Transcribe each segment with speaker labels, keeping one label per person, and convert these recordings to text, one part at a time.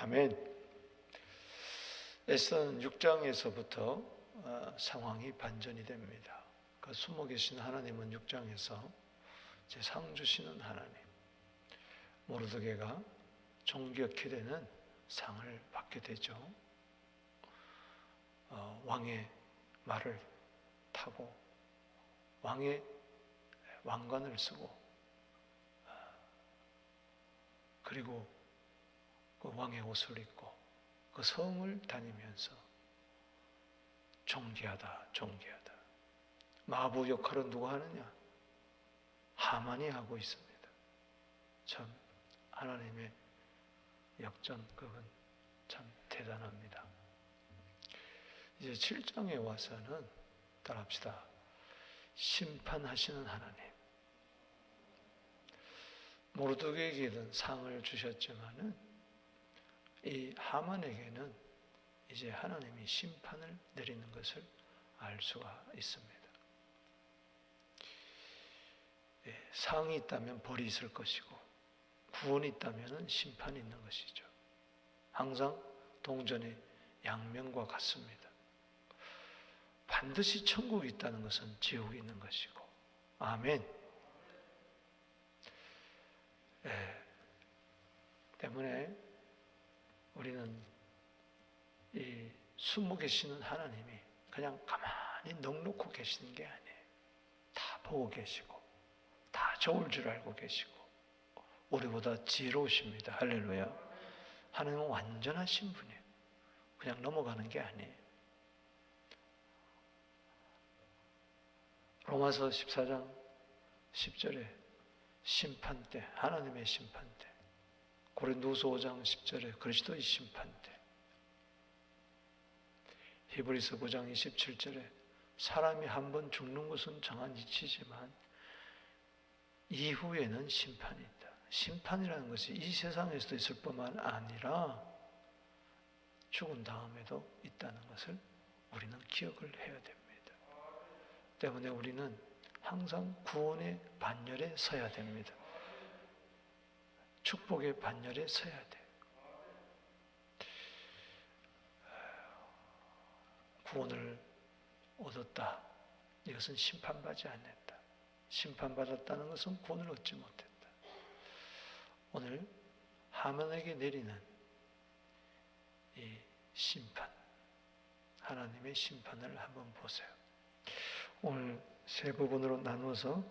Speaker 1: 아멘. 에스더는 6장에서부터 상황이 반전이 됩니다. 그 숨어 계신 하나님은 6장에서 상 주시는 하나님, 모르드게가 존귀케 되는 상을 받게 되죠. 왕의 말을 타고 왕의 왕관을 쓰고 그리고 그 왕의 옷을 입고 그 성을 다니면서 존귀하다, 존귀하다. 마부 역할은 누가 하느냐? 하만이 하고 있습니다. 참 하나님의 역전극은 참 대단합니다. 이제 7장에 와서는 따라합시다. 심판하시는 하나님. 모르드게에게는 상을 주셨지만은 이 하만에게는 이제 하나님이 심판을 내리는 것을 알 수가 있습니다. 상이 있다면 벌이 있을 것이고 구원이 있다면 심판이 있는 것이죠. 항상 동전의 양면과 같습니다. 반드시 천국이 있다는 것은 지옥이 있는 것이고. 아멘. 때문에 우리는 이 숨어 계시는 하나님이 그냥 가만히 넋놓고 계시는 게 아니에요. 다 보고 계시고 다 좋을 줄 알고 계시고 우리보다 지혜로우십니다. 할렐루야. 하나님은 완전하신 분이에요. 그냥 넘어가는 게 아니에요. 로마서 14장 10절에 심판 때, 하나님의 심판 때, 고린도후서 5장 10절에 그리스도의 심판 때, 히브리서 9장 27절에 사람이 한 번 죽는 것은 정한 이치지만 이후에는 심판이 있다. 심판이라는 것이 이 세상에서도 있을 뿐만 아니라 죽은 다음에도 있다는 것을 우리는 기억을 해야 됩니다. 때문에 우리는 항상 구원의 반열에 서야 됩니다. 축복의 반열에 서야 돼요. 구원을 얻었다. 이것은 심판받지 않았다. 심판받았다는 것은 구원을 얻지 못했다. 오늘 하만에게 내리는 이 심판, 하나님의 심판을 한번 보세요. 오늘 세 부분으로 나누어서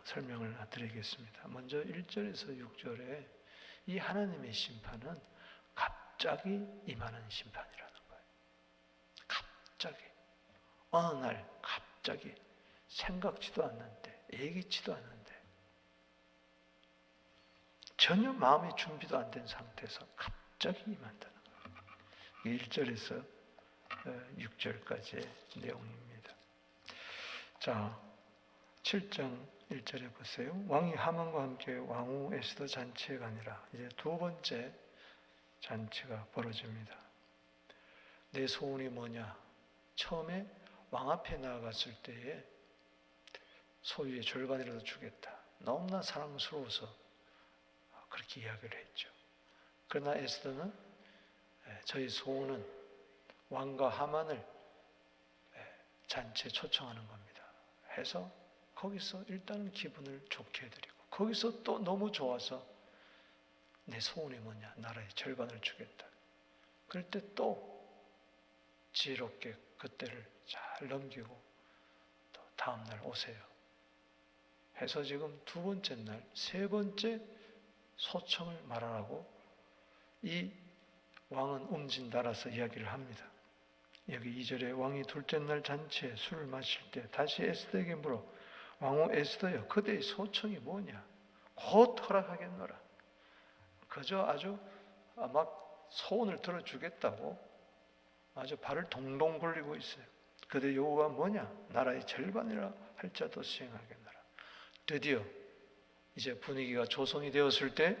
Speaker 1: 설명을 드리겠습니다. 먼저 1절에서 6절에 이 하나님의 심판은 갑자기 임하는 심판이라는 거예요. 갑자기 어느 날 갑자기 생각지도 않는데 예기치도 않는데 전혀 마음의 준비도 안 된 상태에서 갑자기 임한다는 거예요. 1절에서 6절까지의 내용입니다. 자, 7장 1절에 보세요. 왕이 하만과 함께 왕후 에스더 잔치에 가니라. 이제 두 번째 잔치가 벌어집니다. 내 소원이 뭐냐? 처음에 왕 앞에 나아갔을 때에 소유의 절반이라도 주겠다. 너무나 사랑스러워서 그렇게 이야기를 했죠. 그러나 에스더는 저희 소원은 왕과 하만을 잔치에 초청하는 겁니다. 해서 거기서 일단은 기분을 좋게 해드리고 거기서 또 너무 좋아서 내 소원이 뭐냐? 나라의 절반을 주겠다. 그럴 때 또 지혜롭게 그때를 잘 넘기고 또 다음 날 오세요. 해서 지금 두 번째 날, 세 번째 소청을 말하라고 이 왕은 움진달아서 이야기를 합니다. 여기 2절에 왕이 둘째 날 잔치에 술을 마실 때 다시 에스더에게 물어 왕후 에스더여 그대의 소청이 뭐냐? 곧 허락하겠노라. 그저 아주 막 소원을 들어주겠다고 아주 발을 동동 굴리고 있어요. 그대 요구가 뭐냐? 나라의 절반이라 할자도 수행하겠노라. 드디어 이제 분위기가 조성이 되었을 때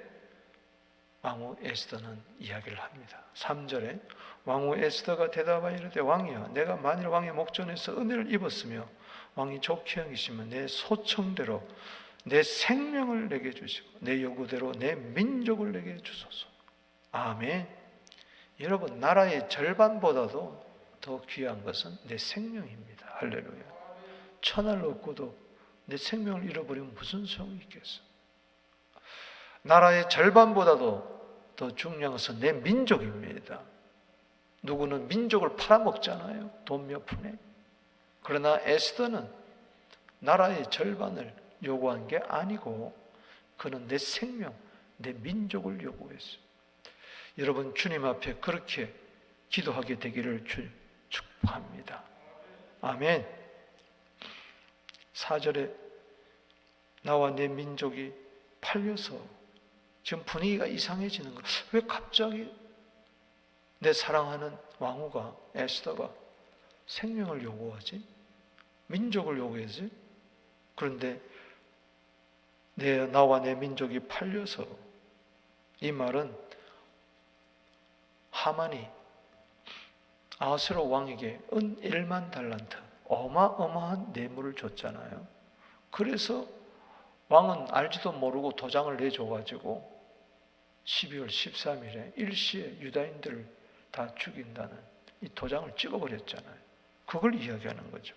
Speaker 1: 왕후 에스더는 이야기를 합니다. 3절에 왕후 에스더가 대답하여 이르되 왕이여 내가 만일 왕의 목전에서 은혜를 입었으며 왕이 좋게 여기시면 내 소청대로 내 생명을 내게 주시고 내 요구대로 내 민족을 내게 주소서. 아멘. 여러분, 나라의 절반보다도 더 귀한 것은 내 생명입니다. 할렐루야. 천하를 얻고도 내 생명을 잃어버리면 무슨 소용이 있겠어? 나라의 절반보다도 더 중요한 것은 내 민족입니다. 누구는 민족을 팔아먹잖아요. 돈 몇 푼에. 그러나 에스더는 나라의 절반을 요구한 게 아니고 그는 내 생명, 내 민족을 요구했어요. 여러분, 주님 앞에 그렇게 기도하게 되기를 축복합니다. 아멘. 4절에 나와 내 민족이 팔려서 지금 분위기가 이상해지는 거예요. 왜 갑자기 내 사랑하는 왕후가 에스더가 생명을 요구하지? 민족을 요구하지? 그런데 나와 내 민족이 팔려서, 이 말은 하만이 아수르 왕에게 은 1만 달란트, 어마어마한 뇌물을 줬잖아요. 그래서 왕은 알지도 모르고 도장을 내줘가지고 12월 13일에 일시에 유다인들을 다 죽인다는 이 도장을 찍어버렸잖아요. 그걸 이야기하는 거죠.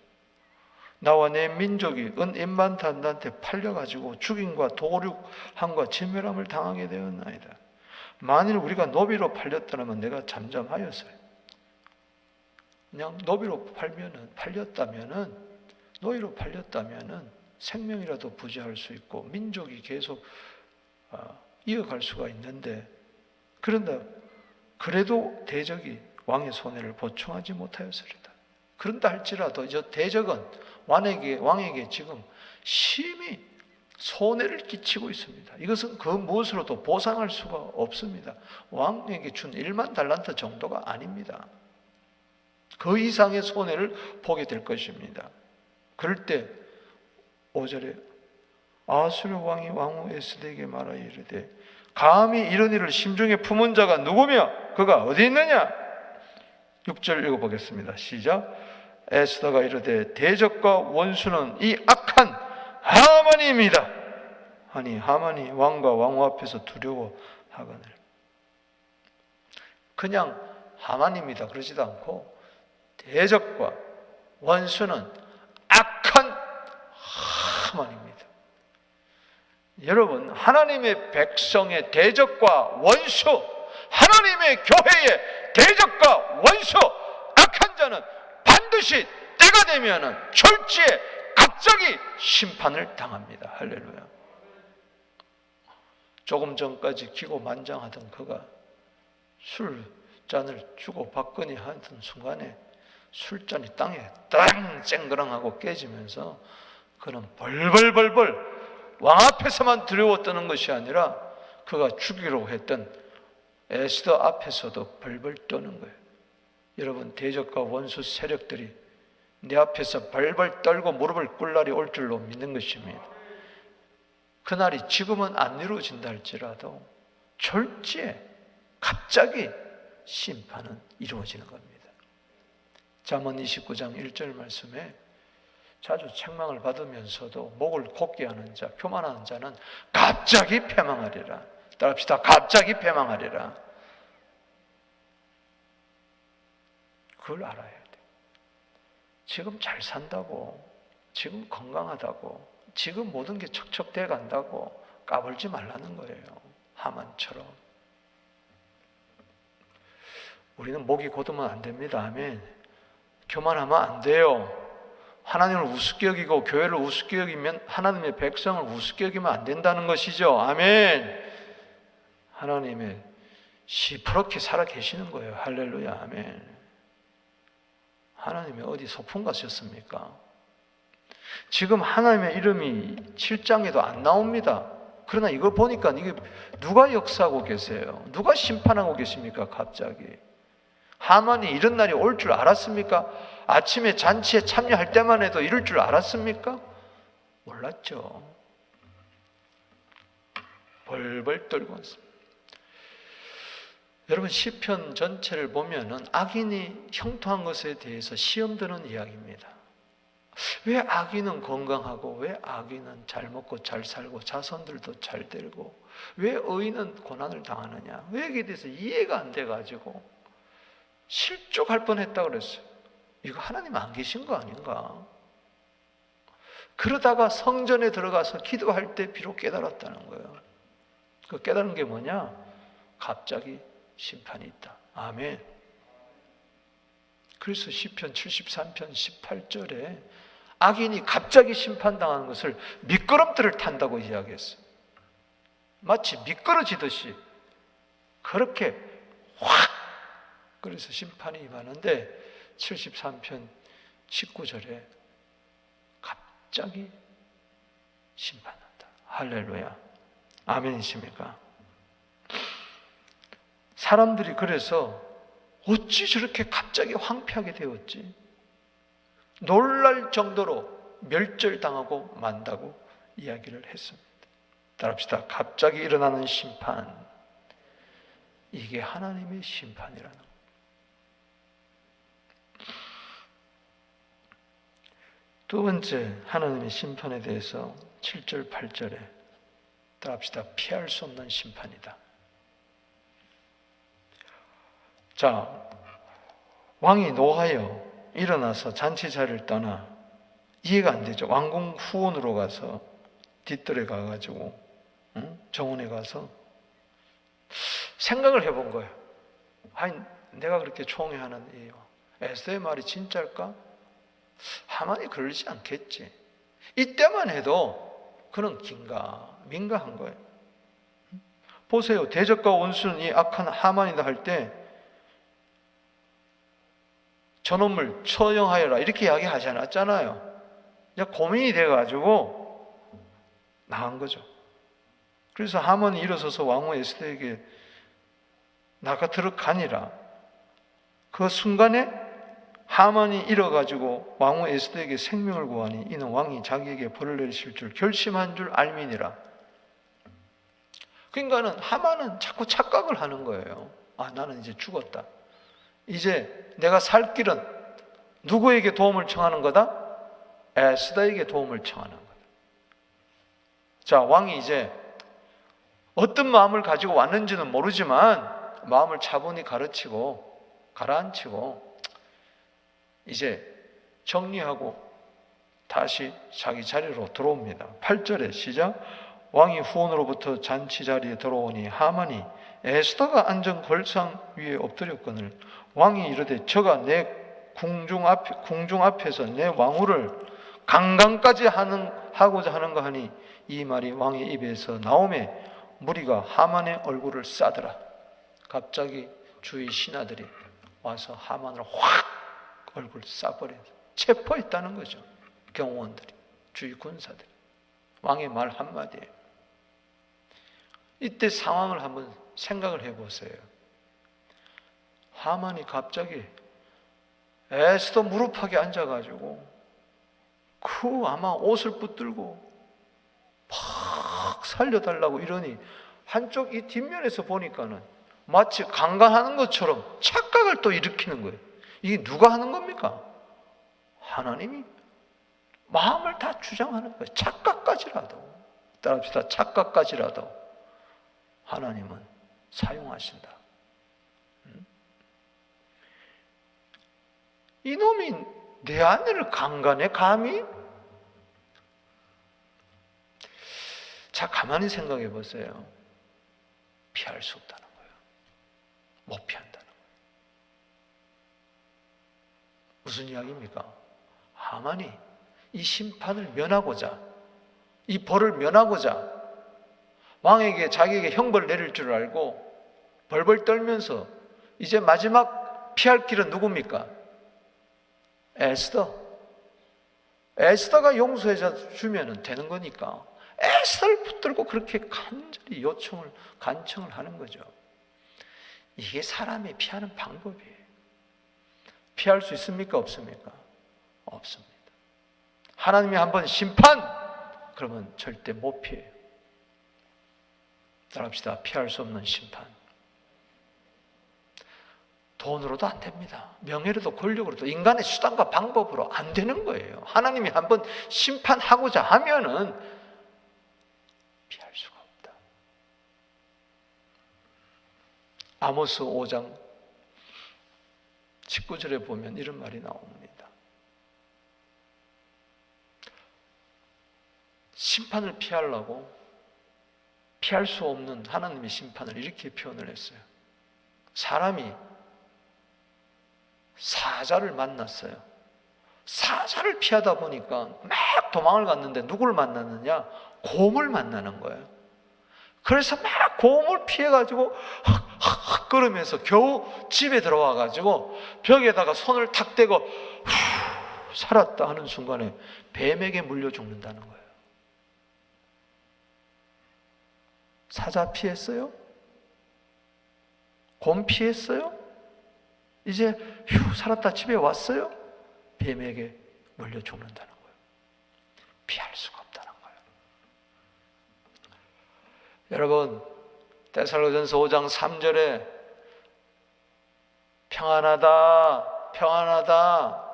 Speaker 1: 나와 내 민족이 은 1만 달란트에 팔려가지고 죽임과 도륙함과 진멸함을 당하게 되었나이다. 만일 우리가 노비로 팔렸다면 내가 잠잠하였어요. 그냥 노비로 팔렸다면은, 노예로 팔렸다면은 생명이라도 부지할 수 있고 민족이 계속 이어갈 수가 있는데, 그런다 그래도 대적이 왕의 손해를 보충하지 못하였으리다. 그런다 할지라도 저 대적은 왕에게 지금 심히 손해를 끼치고 있습니다. 이것은 그 무엇으로도 보상할 수가 없습니다. 왕에게 준 1만 달란트 정도가 아닙니다. 그 이상의 손해를 보게 될 것입니다. 그럴 때 5절에 아수르 왕이 왕후 에스더에게 말하여 이르되 감히 이런 일을 심중에 품은 자가 누구며 그가 어디 있느냐? 6절 읽어보겠습니다. 시작. 에스더가 이르되 대적과 원수는 이 악한 하만입니다 하니 하만이 왕과 왕후 앞에서 두려워하거늘. 그냥 하만입니다 그러지도 않고 대적과 원수는 악한 하만입니다. 여러분, 하나님의 백성의 대적과 원수, 하나님의 교회의 대적과 원수, 악한 자는 반드시 때가 되면은 졸지에 갑자기 심판을 당합니다. 할렐루야. 조금 전까지 기고만장하던 그가 술잔을 주고받거니 하던 순간에 술잔이 땅에 땅 쨍그랑하고 깨지면서 그는 벌벌벌벌 왕 앞에서만 두려워 떠는 것이 아니라 그가 죽이려고 했던 에스더 앞에서도 벌벌 떠는 거예요. 여러분, 대적과 원수 세력들이 내 앞에서 벌벌 떨고 무릎을 꿇을 날이 올 줄로 믿는 것입니다. 그날이 지금은 안 이루어진다 할지라도 졸지에 갑자기 심판은 이루어지는 겁니다. 잠언 29장 1절 말씀에 자주 책망을 받으면서도 목을 곧게 하는 자, 교만하는 자는 갑자기 패망하리라. 따라합시다. 갑자기 패망하리라. 그걸 알아야 돼. 지금 잘 산다고, 지금 건강하다고, 지금 모든 게 척척돼 간다고 까불지 말라는 거예요. 하만처럼. 우리는 목이 곧으면 안 됩니다. 아멘. 교만하면 안 돼요. 하나님을 우습게 여기고 교회를 우습게 여기면 하나님의 백성을 우습게 여기면 안 된다는 것이죠. 아멘. 하나님의 시퍼렇게 살아 계시는 거예요. 할렐루야. 아멘. 하나님이 어디 소풍 가셨습니까? 지금 하나님의 이름이 7장에도 안 나옵니다. 그러나 이거 보니까 이게 누가 역사하고 계세요? 누가 심판하고 계십니까? 갑자기. 하만이 이런 날이 올 줄 알았습니까? 아침에 잔치에 참여할 때만 해도 이럴 줄 알았습니까? 몰랐죠. 벌벌 떨고 왔습니다. 여러분, 시편 전체를 보면은 악인이 형통한 것에 대해서 시험 드는 이야기입니다. 왜 악인은 건강하고, 왜 악인은 잘 먹고 잘 살고 자손들도 잘 되고, 왜 의인은 고난을 당하느냐? 왜 이게 대해서 이해가 안 돼가지고 실족할 뻔했다 그랬어요. 이거 하나님 안 계신 거 아닌가? 그러다가 성전에 들어가서 기도할 때 비록 깨달았다는 거예요. 그 깨달은 게 뭐냐? 갑자기 심판이 있다. 아멘. 그래서 시편 73편 18절에 악인이 갑자기 심판당하는 것을 미끄럼틀을 탄다고 이야기했어요. 마치 미끄러지듯이 그렇게 확, 그래서 심판이 임하는데 73편 19절에 갑자기 심판한다. 할렐루야. 아멘이십니까? 사람들이 그래서 어찌 저렇게 갑자기 황폐하게 되었지? 놀랄 정도로 멸절당하고 만다고 이야기를 했습니다. 따라합시다. 갑자기 일어나는 심판, 이게 하나님의 심판이라는 것. 두 번째 하나님의 심판에 대해서 7절 8절에 따라합시다. 피할 수 없는 심판이다. 자, 왕이 노하여 일어나서 잔치 자리를 떠나, 이해가 안 되죠. 왕궁 후원으로 가서 뒷뜰에 가가지고 정원에 가서 생각을 해본 거예요. 아니, 내가 그렇게 총애하는 이 에스더의 말이 진짜일까? 하만이 그러지 않겠지. 이때만 해도 그는 민가한 거예요. 보세요. 대적과 원수는 이 악한 하만이다 할 때 저놈을 처형하여라 이렇게 이야기하지 않았잖아요. 그냥 고민이 돼가지고 나간 거죠. 그래서 하만이 일어서서 왕후 에스더에게 나가 들어가니라. 그 순간에 하만이 일어가지고 왕후 에스더에게 생명을 구하니 이는 왕이 자기에게 벌을 내리실 줄 결심한 줄 알미니라. 그러니까는 하만은 자꾸 착각을 하는 거예요. 아, 나는 이제 죽었다. 이제 내가 살 길은 누구에게 도움을 청하는 거다? 에스더에게 도움을 청하는 거다. 자, 왕이 이제 어떤 마음을 가지고 왔는지는 모르지만 마음을 차분히 가라앉히고 이제 정리하고 다시 자기 자리로 들어옵니다. 8절에 시작. 왕이 후원으로부터 잔치 자리에 들어오니 하만이 에스더가 앉은 걸상 위에 엎드렸거늘 왕이 이르되 저가 내 궁중 앞에서 내 왕후를 강간까지 하고자 하는가 하니 이 말이 왕의 입에서 나오매 무리가 하만의 얼굴을 싸더라. 갑자기 주위 신하들이 와서 하만을 확 얼굴 싸버려서 체포했다는 거죠. 경호원들이, 주위 군사들이. 왕의 말 한마디에. 이때 상황을 한번 생각을 해보세요. 하만이 갑자기 에스더 무릎팍에 앉아가지고 아마 옷을 붙들고 팍 살려달라고 이러니 한쪽 이 뒷면에서 보니까는 마치 강간하는 것처럼 착각을 또 일으키는 거예요. 이게 누가 하는 겁니까? 하나님이 마음을 다 주장하는 거예요. 착각까지라도. 따라합시다. 착각까지라도 하나님은 사용하신다. 이놈이 내 아내를 강간해 감히? 자, 가만히 생각해 보세요. 피할 수 없다는 거예요. 못 피한다는 거예요. 무슨 이야기입니까? 하만이 이 심판을 면하고자, 이 벌을 면하고자 왕에게 자기에게 형벌을 내릴 줄 알고 벌벌 떨면서 이제 마지막 피할 길은 누굽니까? 에스더가 용서해 주면 되는 거니까 에스더를 붙들고 그렇게 간절히 간청을 하는 거죠. 이게 사람이 피하는 방법이에요. 피할 수 있습니까? 없습니까? 없습니다. 하나님이 한번 심판! 그러면 절대 못 피해요. 따라합시다. 피할 수 없는 심판. 돈으로도 안 됩니다. 명예로도 권력으로도 인간의 수단과 방법으로 안 되는 거예요. 하나님이 한번 심판하고자 하면은 피할 수가 없다. 아모스 5장 19절에 보면 이런 말이 나옵니다. 심판을 피하려고 피할 수 없는 하나님의 심판을 이렇게 표현을 했어요. 사람이 사자를 만났어요. 사자를 피하다 보니까 막 도망을 갔는데 누구를 만났느냐? 곰을 만나는 거예요. 그래서 막 곰을 피해가지고 헉 걸으면서 겨우 집에 들어와가지고 벽에다가 손을 탁 대고 살았다 하는 순간에 뱀에게 물려 죽는다는 거예요. 사자 피했어요? 곰 피했어요? 이제 살았다 집에 왔어요? 뱀에게 물려 죽는다는 거예요. 피할 수가 없다는 거예요. 여러분, 데살로니가전서 5장 3절에 평안하다, 평안하다,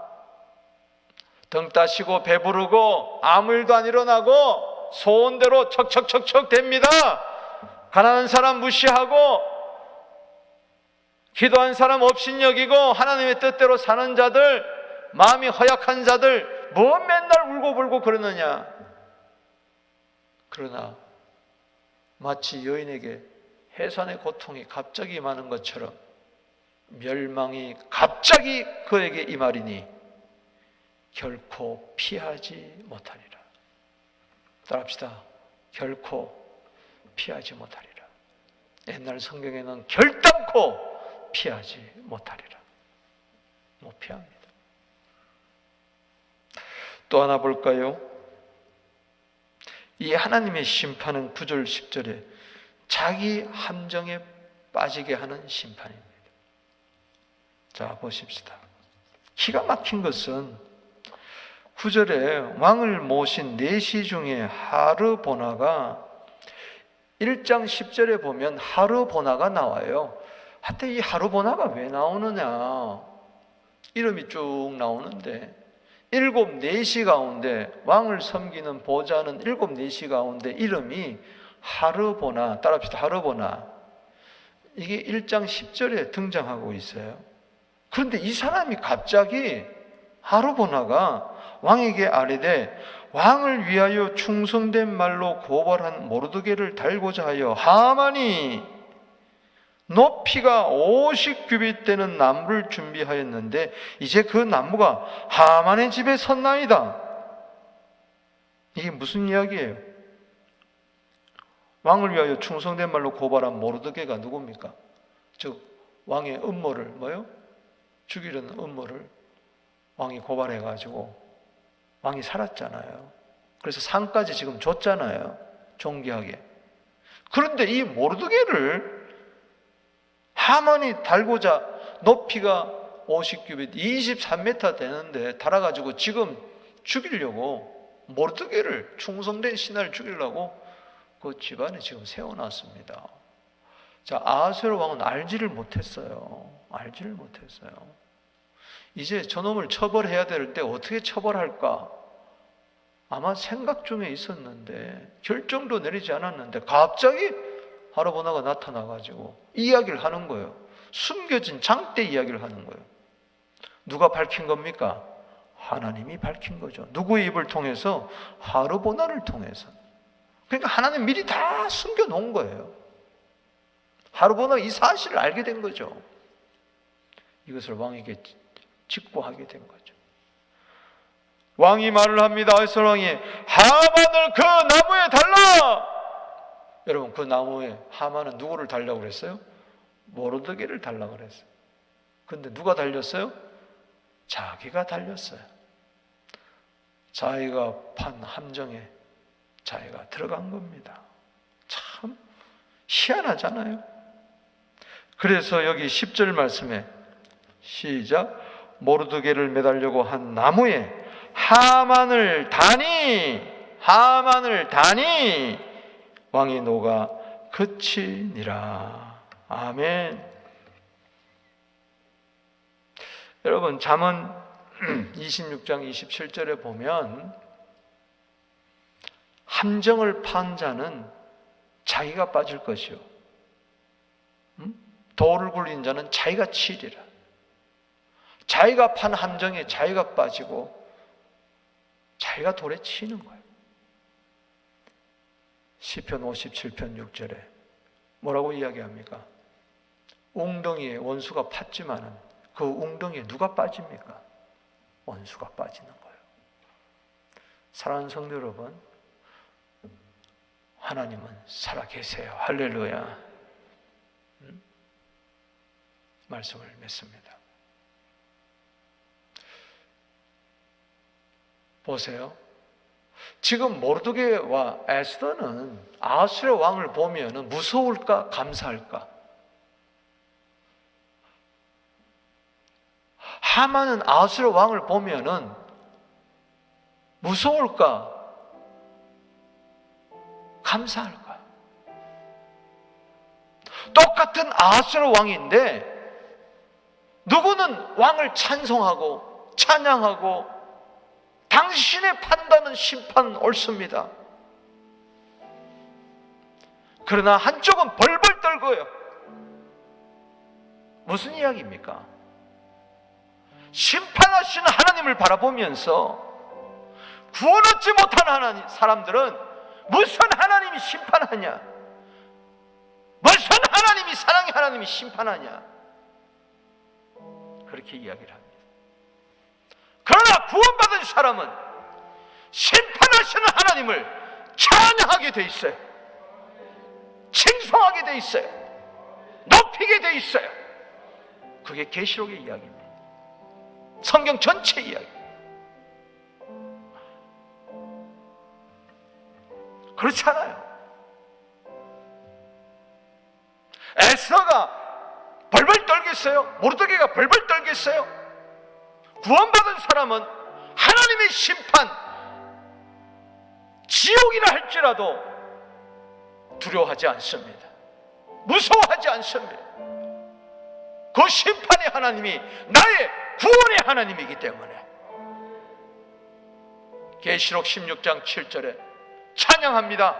Speaker 1: 등 따시고 배부르고 아무 일도 안 일어나고 소원대로 척척척척 됩니다. 가난한 사람 무시하고 기도한 사람 업신여기고 하나님의 뜻대로 사는 자들, 마음이 허약한 자들 뭐 맨날 울고불고 그러느냐. 그러나 마치 여인에게 해산의 고통이 갑자기 임하는 것처럼 멸망이 갑자기 그에게 임하리니 결코 피하지 못하리라. 따라합시다. 결코 피하지 못하리라. 옛날 성경에는 결단코 피하지 못하리라. 못 피합니다. 또 하나 볼까요? 이 하나님의 심판은 9절 10절에 자기 함정에 빠지게 하는 심판입니다. 자, 보십시다. 기가 막힌 것은 9절에 왕을 모신 내시 중에 하르보나가 1장 10절에 보면 하르보나가 나와요. 하여튼 이 하르보나가 왜 나오느냐? 이름이 쭉 나오는데 7 내시 가운데 왕을 섬기는 보좌는 7 내시 가운데 이름이 하르보나, 따라합시다. 하르보나. 이게 1장 10절에 등장하고 있어요. 그런데 이 사람이 갑자기 하르보나가 왕에게 아뢰되 왕을 위하여 충성된 말로 고발한 모르드게를 달고자 하여 하만이 높이가 50규빗 되는 나무를 준비하였는데 이제 그 나무가 하만의 집에 섰나이다. 이게 무슨 이야기예요? 왕을 위하여 충성된 말로 고발한 모르드게가 누굽니까? 즉 왕의 음모를 죽이려는 음모를 왕이 고발해가지고 왕이 살았잖아요. 그래서 상까지 지금 줬잖아요. 존귀하게. 그런데 이 모르드게를 하만이 달고자 높이가 50규빗, 23m 되는데 달아가지고 지금 죽이려고 모르드게를 충성된 신하를 죽이려고 그 집안에 지금 세워놨습니다. 자, 아하스웨로 왕은 알지를 못했어요. 알지를 못했어요. 이제 저놈을 처벌해야 될 때 어떻게 처벌할까? 아마 생각 중에 있었는데 결정도 내리지 않았는데 갑자기 하르보나가 나타나가지고 이야기를 하는 거예요. 숨겨진 장대 이야기를 하는 거예요. 누가 밝힌 겁니까? 하나님이 밝힌 거죠. 누구의 입을 통해서? 하르보나를 통해서. 그러니까 하나님 미리 다 숨겨놓은 거예요. 하르보나가 이 사실을 알게 된 거죠. 이것을 왕에게 직고하게 된 거죠. 왕이 말을 합니다. 아하스웨로 왕이 하만을 그 나무에 달라! 여러분, 그 나무에 하만은 누구를 달라고 그랬어요? 모르드게를 달라고 그랬어요. 그런데 누가 달렸어요? 자기가 달렸어요. 자기가 판 함정에 자기가 들어간 겁니다. 참 희한하잖아요. 그래서 여기 10절 말씀에 시작. 모르드게를 매달려고 한 나무에 하만을 다니 왕의 노가 그치니라. 아멘. 여러분, 잠언 26장 27절에 보면 함정을 판 자는 자기가 빠질 것이요 돌을 굴린 자는 자기가 치리라. 자기가 판 함정에 자기가 빠지고 자기가 돌에 치이는 거예요. 시편 57편 6절에 뭐라고 이야기합니까? 웅덩이에 원수가 팠지만은 그 웅덩이에 누가 빠집니까? 원수가 빠지는 거예요. 사랑하는 성도 여러분, 하나님은 살아계세요. 할렐루야. 말씀을 맺습니다. 보세요. 지금 모르드게와 에스더는 아하수의 왕을 보면 무서울까 감사할까? 하만은 아하수의 왕을 보면 무서울까 감사할까? 똑같은 아하수의 왕인데 누구는 왕을 찬송하고 찬양하고 당신의 판단은 심판 옳습니다. 그러나 한쪽은 벌벌 떨고요. 무슨 이야기입니까? 심판하시는 하나님을 바라보면서 구원 얻지 못한 사람들은 무슨 하나님이 심판하냐? 무슨 하나님이 사랑의 하나님이 심판하냐? 그렇게 이야기를 합니다. 그러나 구원받은 사람은 심판하시는 하나님을 찬양하게 돼 있어요. 칭송하게 돼 있어요. 높이게 돼 있어요. 그게 계시록의 이야기입니다. 성경 전체 이야기. 그렇지 않아요? 에스더가 벌벌 떨겠어요? 모르드게가 벌벌 떨겠어요? 구원받은 사람은 하나님의 심판, 지옥이라 할지라도 두려워하지 않습니다. 무서워하지 않습니다. 그 심판의 하나님이 나의 구원의 하나님이기 때문에. 계시록 16장 7절에 찬양합니다.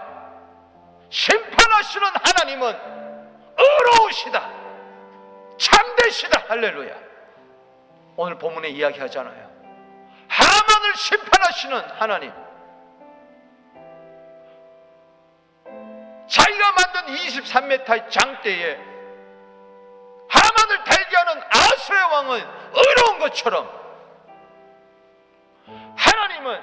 Speaker 1: 심판하시는 하나님은 의로우시다, 참되시다. 할렐루야. 오늘 본문에 이야기하잖아요. 하만을 심판하시는 하나님, 자기가 만든 23m의 장대에 하만을 달게 하는 아하수의 왕은 의로운 것처럼 하나님은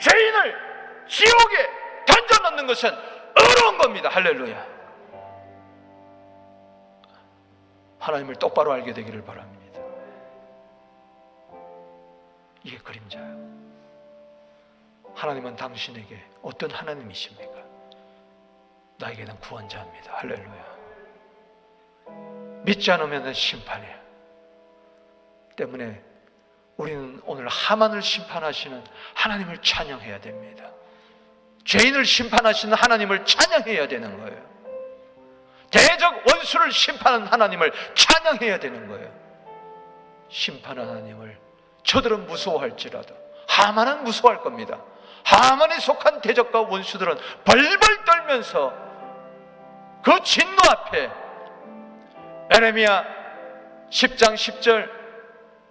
Speaker 1: 죄인을 지옥에 던져넣는 것은 의로운 겁니다. 할렐루야. 하나님을 똑바로 알게 되기를 바랍니다. 이게 그림자예요. 하나님은 당신에게 어떤 하나님이십니까? 나에게는 구원자입니다. 할렐루야. 믿지 않으면 심판이에요. 때문에 우리는 오늘 하만을 심판하시는 하나님을 찬양해야 됩니다. 죄인을 심판하시는 하나님을 찬양해야 되는 거예요. 대적 원수를 심판하는 하나님을 찬양해야 되는 거예요. 심판 하나님을 저들은 무서워할지라도 하만은 무서워할 겁니다. 하만에 속한 대적과 원수들은 벌벌 떨면서 그 진노 앞에 에레미야 10장 10절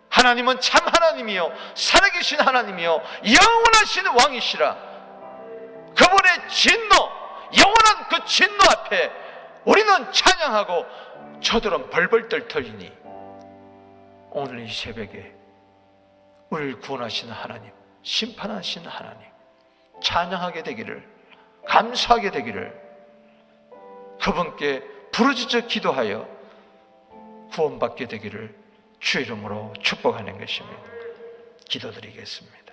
Speaker 1: 하나님은 참 하나님이요 살아계신 하나님이요 영원하신 왕이시라. 그분의 진노, 영원한 그 진노 앞에 우리는 찬양하고 저들은 벌벌 떨 터이니 오늘 이 새벽에 우리를 구원하시는 하나님, 심판하시는 하나님 찬양하게 되기를, 감사하게 되기를, 그분께 부르짖어 기도하여 구원받게 되기를 주 이름으로 축복하는 것입니다. 기도드리겠습니다.